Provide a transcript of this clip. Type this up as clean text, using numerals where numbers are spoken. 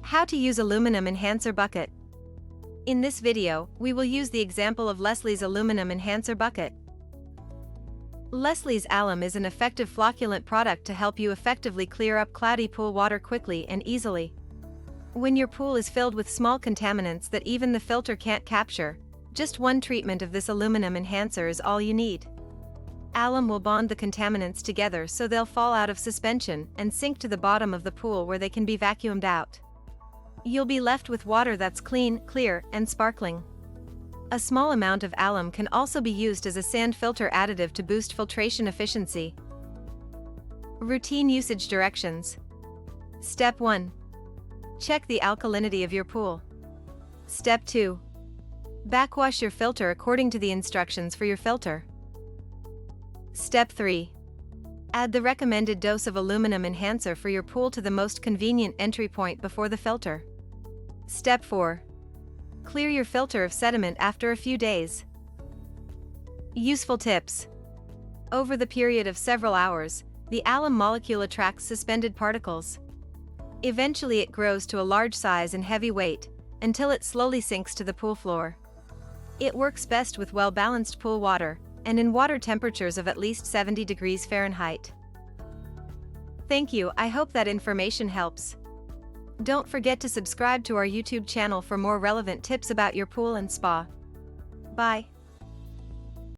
How to use aluminum enhancer bucket. In this video, we will use the example of Leslie's aluminum enhancer bucket. Leslie's Alum is an effective flocculant product to help you effectively clear up cloudy pool water quickly and easily. When your pool is filled with small contaminants that even the filter can't capture, just one treatment of this aluminum enhancer is all you need. Alum will bond the contaminants together so they'll fall out of suspension and sink to the bottom of the pool where they can be vacuumed out. You'll be left with water that's clean, clear, and sparkling. A small amount of alum can also be used as a sand filter additive to boost filtration efficiency. Routine usage directions. Step 1. Check the alkalinity of your pool. Step 2. Backwash your filter according to the instructions for your filter. Step 3. Add the recommended dose of aluminum enhancer for your pool to the most convenient entry point before the filter. Step 4. Clear your filter of sediment after a few days. Useful tips. Over the period of several hours, the alum molecule attracts suspended particles. Eventually it grows to a large size and heavy weight, until it slowly sinks to the pool floor. It works best with well-balanced pool water, and in water temperatures of at least 70 degrees Fahrenheit. Thank you, I hope that information helps. Don't forget to subscribe to our YouTube channel for more relevant tips about your pool and spa. Bye.